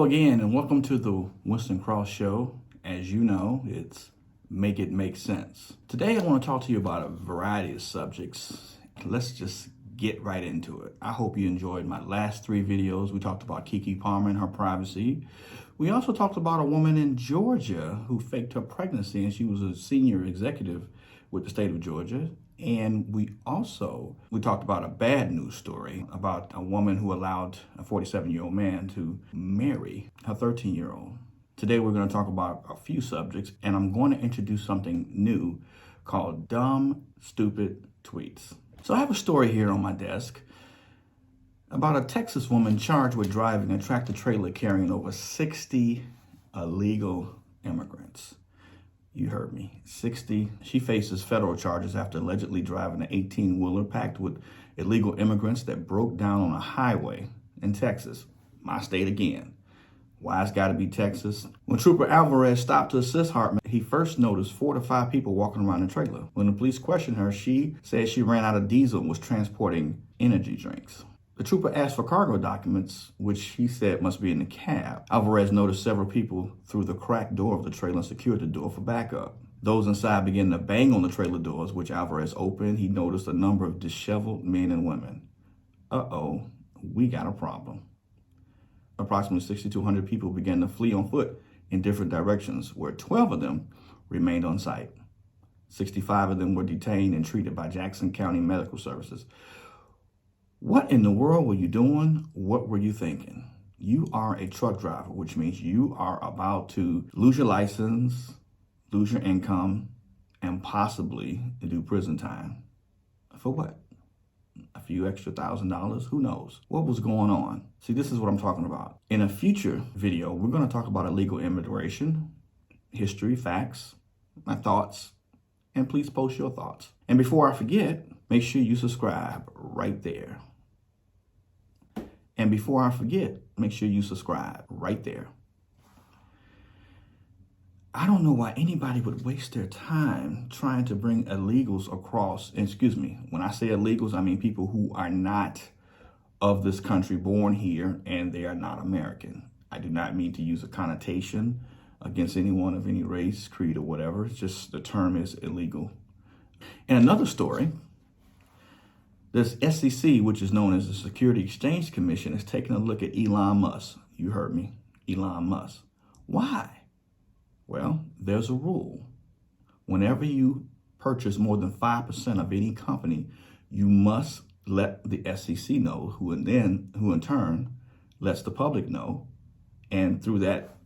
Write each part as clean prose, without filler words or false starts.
again, and welcome to the Winston Cross Show. As you know, it's Make It Make Sense. Today I want to talk to you about a variety of subjects. Let's just get right into it. I hope you enjoyed my last 3 videos. We talked about Keke Palmer and her privacy. We also talked about a woman in Georgia who faked her pregnancy, and she was a senior executive with the state of Georgia. And we talked about a bad news story about a woman who allowed a 47-year-old man to marry her 13-year-old. Today we're going to talk about a few subjects, and I'm going to introduce something new called dumb, stupid tweets. So I have a story here on my desk about a Texas woman charged with driving a tractor-trailer carrying over 60 illegal immigrants. You heard me, 60. She faces federal charges after allegedly driving an 18-wheeler packed with illegal immigrants that broke down on a highway in Texas, my state again. Why it's gotta be Texas? When Trooper Alvarez stopped to assist Hartman, he first noticed 4 to 5 people walking around the trailer. When the police questioned her, she said she ran out of diesel and was transporting energy drinks. The trooper asked for cargo documents, which he said must be in the cab. Alvarez noticed several people through the cracked door of the trailer and secured the door for backup. Those inside began to bang on the trailer doors, which Alvarez opened. He noticed a number of disheveled men and women. Uh-oh, we got a problem. Approximately 6,200 people began to flee on foot in different directions, where 12 of them remained on site. 65 of them were detained and treated by Jackson County Medical Services. What in the world were you doing? What were you thinking? You are a truck driver, which means you are about to lose your license, lose your income, and possibly do prison time. For what? A few extra $1,000? Who knows? What was going on? See, this is what I'm talking about. In a future video, we're going to talk about illegal immigration, history, facts, my thoughts, and please post your thoughts. And before I forget, make sure you subscribe right there. And before I forget, make sure you subscribe right there. I don't know why anybody would waste their time trying to bring illegals across. And excuse me, when I say illegals, I mean people who are not of this country, born here, and they are not American. I do not mean to use a connotation against anyone of any race, creed, or whatever. It's just the term is illegal. In another story, this SEC, which is known as the Security Exchange Commission, is taking a look at Elon Musk. You heard me, Elon Musk. Why? Well, there's a rule. Whenever you purchase more than 5% of any company, you must let the SEC know, who in turn lets the public know, and through that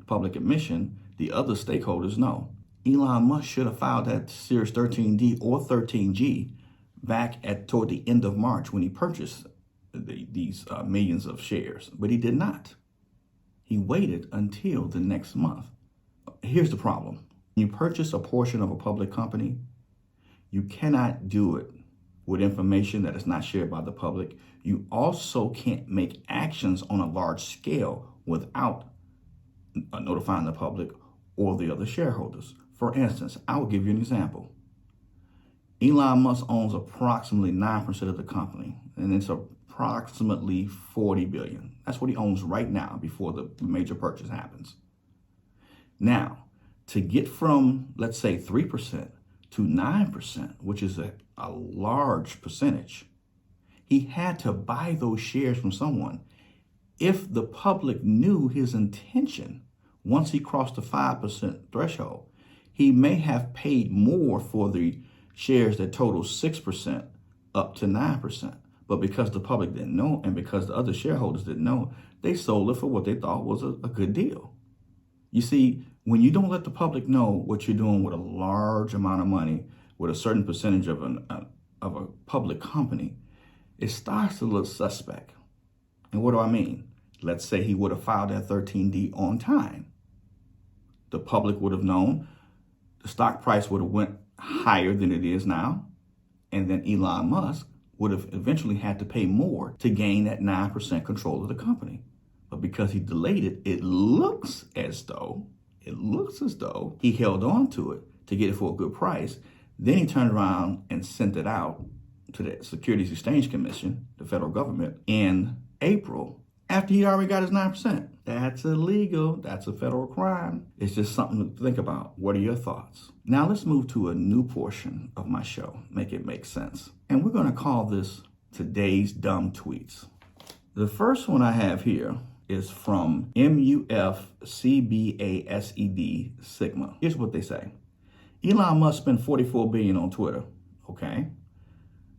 public admission, the other stakeholders know. Elon Musk should have filed that Series 13D or 13G back toward the end of March when he purchased these millions of shares, but he did not. He waited until the next month. Here's the problem. When you purchase a portion of a public company, you cannot do it with information that is not shared by the public. You also can't make actions on a large scale without notifying the public or the other shareholders. For instance, I will give you an example. Elon Musk owns approximately 9% of the company, and it's approximately $40 billion. That's what he owns right now before the major purchase happens. Now, to get from, let's say, 3% to 9%, which is a large percentage, he had to buy those shares from someone. If the public knew his intention, once he crossed the 5% threshold, he may have paid more for the shares that total 6% up to 9%. But because the public didn't know and because the other shareholders didn't know, they sold it for what they thought was a good deal. You see, when you don't let the public know what you're doing with a large amount of money, with a certain percentage of a public company, it starts to look suspect. And what do I mean? Let's say he would have filed that 13D on time. The public would have known, the stock price would have went higher than it is now, and then Elon Musk would have eventually had to pay more to gain that 9% control of the company. But because he delayed it, it looks as though he held on to it to get it for a good price. Then he turned around and sent it out to the Securities Exchange Commission, the federal government, in April after he already got his 9%. That's illegal. That's a federal crime. It's just something to think about. What are your thoughts? Now let's move to a new portion of my show, Make It Make Sense. And we're going to call this Today's Dumb Tweets. The first one I have here is from MUFCBASED Sigma. Here's what they say. Elon Musk spent $44 billion on Twitter. Okay.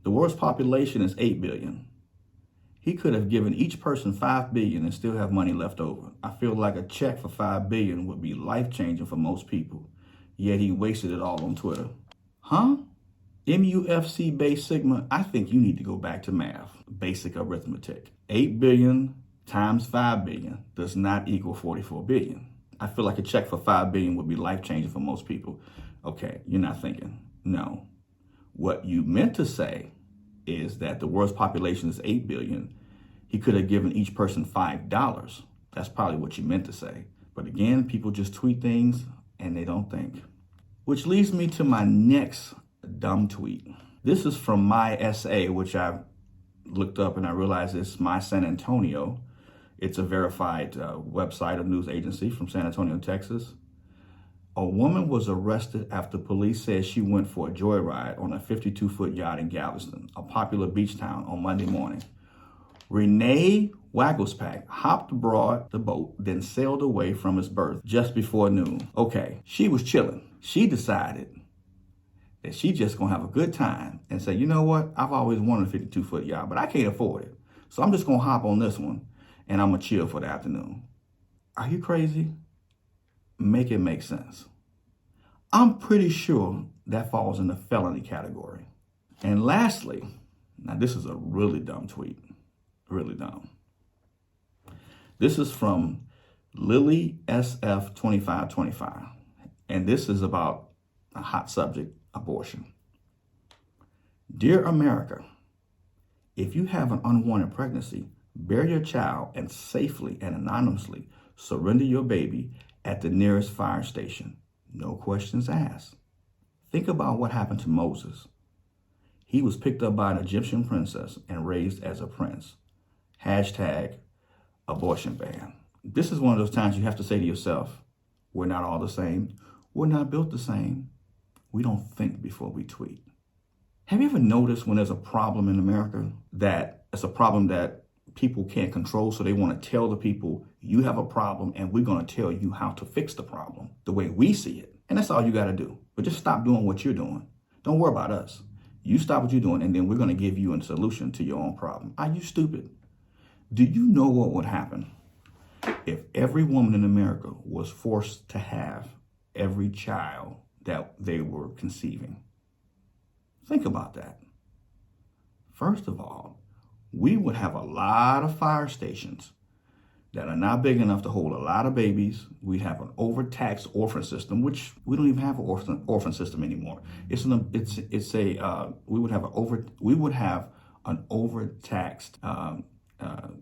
The world's population is 8 billion. He could have given each person $5 billion and still have money left over. I feel like a check for $5 billion would be life-changing for most people. Yet he wasted it all on Twitter. Huh? MUFC-based Sigma, I think you need to go back to math, basic arithmetic. 8 billion times 5 billion does not equal 44 billion. I feel like a check for 5 billion would be life-changing for most people. Okay, you're not thinking. No. What you meant to say is that the world's population is 8 billion. He could have given each person $5. That's probably what you meant to say. But again, people just tweet things and they don't think. Which leads me to my next dumb tweet. This is from My SA, which I looked up and I realized it's My San Antonio. It's a verified website, a news agency from San Antonio, Texas. A woman was arrested after police said she went for a joyride on a 52-foot yacht in Galveston, a popular beach town, on Monday morning. Renee Wagglespack hopped aboard the boat, then sailed away from its berth just before noon. Okay, she was chilling. She decided that she just gonna have a good time and say, you know what? I've always wanted a 52-foot yacht, but I can't afford it. So I'm just gonna hop on this one and I'm gonna chill for the afternoon. Are you crazy? Make it make sense. I'm pretty sure that falls in the felony category. And lastly, now this is a really dumb tweet, really dumb. This is from Lily SF2525, and this is about a hot subject, abortion. Dear America, if you have an unwanted pregnancy, bear your child and safely and anonymously surrender your baby at the nearest fire station. No questions asked. Think about what happened to Moses. He was picked up by an Egyptian princess and raised as a prince. Hashtag abortion ban. This is one of those times you have to say to yourself, we're not all the same. We're not built the same. We don't think before we tweet. Have you ever noticed when there's a problem in America that it's a problem that people can't control, so they want to tell the people, you have a problem and we're going to tell you how to fix the problem the way we see it. And that's all you got to do. But just stop doing what you're doing. Don't worry about us. You stop what you're doing and then we're going to give you a solution to your own problem. Are you stupid? Do you know what would happen if every woman in America was forced to have every child that they were conceiving? Think about that. First of all, we would have a lot of fire stations that are not big enough to hold a lot of babies. We have an overtaxed orphan system, which we don't even have an orphan system anymore. We would have an overtaxed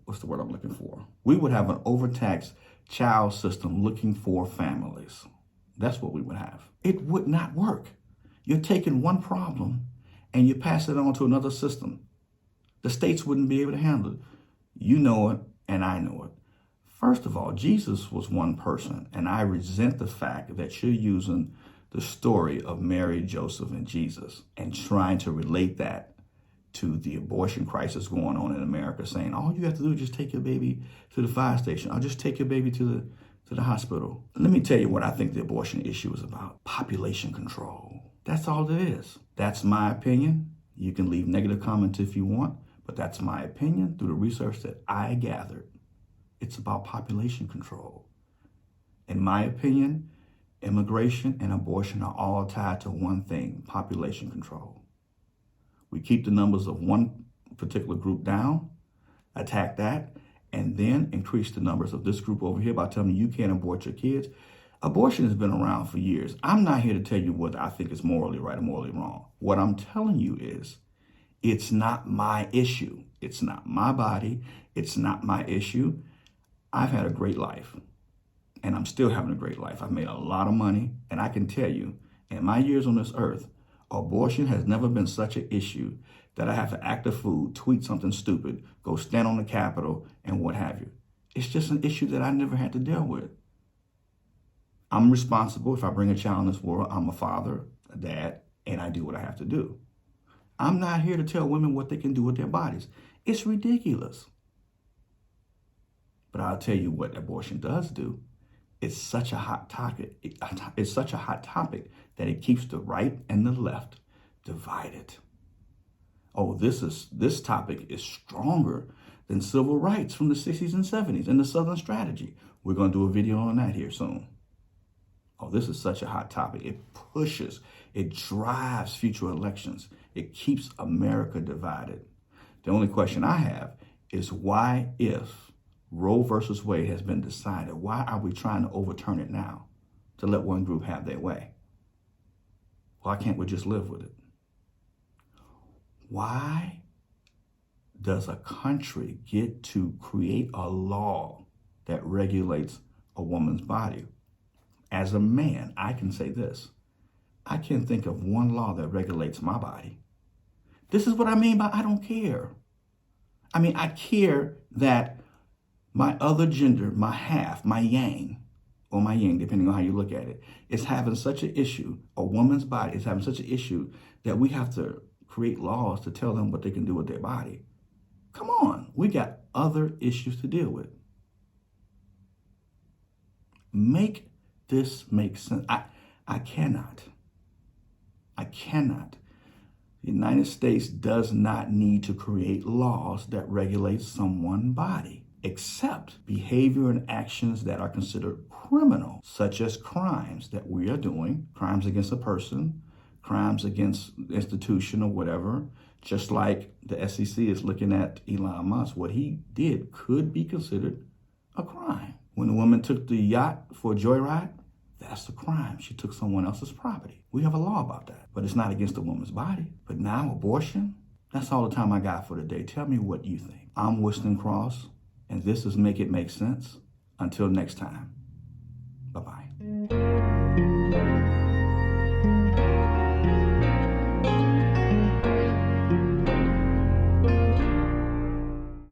what's the word I'm looking for? We would have an overtaxed child system looking for families. That's what we would have. It would not work. You're taking one problem and you pass it on to another system. The states wouldn't be able to handle it. You know it, and I know it. First of all, Jesus was one person, and I resent the fact that you're using the story of Mary, Joseph, and Jesus and trying to relate that to the abortion crisis going on in America, saying all you have to do is just take your baby to the fire station, or just take your baby to the hospital. Let me tell you what I think the abortion issue is about. Population control. That's all it is. That's my opinion. You can leave negative comments if you want, but that's my opinion through the research that I gathered. It's about population control. In my opinion, immigration and abortion are all tied to one thing, population control. We keep the numbers of one particular group down, attack that, and then increase the numbers of this group over here by telling you can't abort your kids. Abortion has been around for years. I'm not here to tell you what I think is morally right or morally wrong. What I'm telling you is it's not my issue. It's not my body. It's not my issue. I've had a great life, and I'm still having a great life. I've made a lot of money, and I can tell you, in my years on this earth, abortion has never been such an issue that I have to act a fool, tweet something stupid, go stand on the Capitol, and what have you. It's just an issue that I never had to deal with. I'm responsible. If I bring a child in this world, I'm a father, a dad, and I do what I have to do. I'm not here to tell women what they can do with their bodies. It's ridiculous. But I'll tell you what abortion does do. It's such a hot topic. It's such a hot topic that it keeps the right and the left divided. Oh, this topic is stronger than civil rights from the 60s and 70s and the Southern strategy. We're going to do a video on that here soon. Oh, this is such a hot topic. It pushes, it drives future elections. It keeps America divided. The only question I have is why, if Roe versus Wade has been decided, why are we trying to overturn it now to let one group have their way? Why can't we just live with it? Why does a country get to create a law that regulates a woman's body? As a man, I can say this. I can't think of one law that regulates my body. This is what I mean by I don't care. I mean, I care that my other gender, my half, my yang, or my yin, depending on how you look at it, is having such an issue, a woman's body is having such an issue that we have to create laws to tell them what they can do with their body. Come on, we got other issues to deal with. Make this make sense. I cannot. The United States does not need to create laws that regulate someone's body, except behavior and actions that are considered criminal, such as crimes that we are doing, crimes against a person, crimes against the institution or whatever, just like the SEC is looking at Elon Musk. What he did could be considered a crime. When the woman took the yacht for a joyride, that's a crime. She took someone else's property. We have a law about that, but it's not against a woman's body. But now abortion, that's all the time I got for today. Tell me what you think. I'm Winston Cross, and this is Make It Make Sense. Until next time, bye-bye.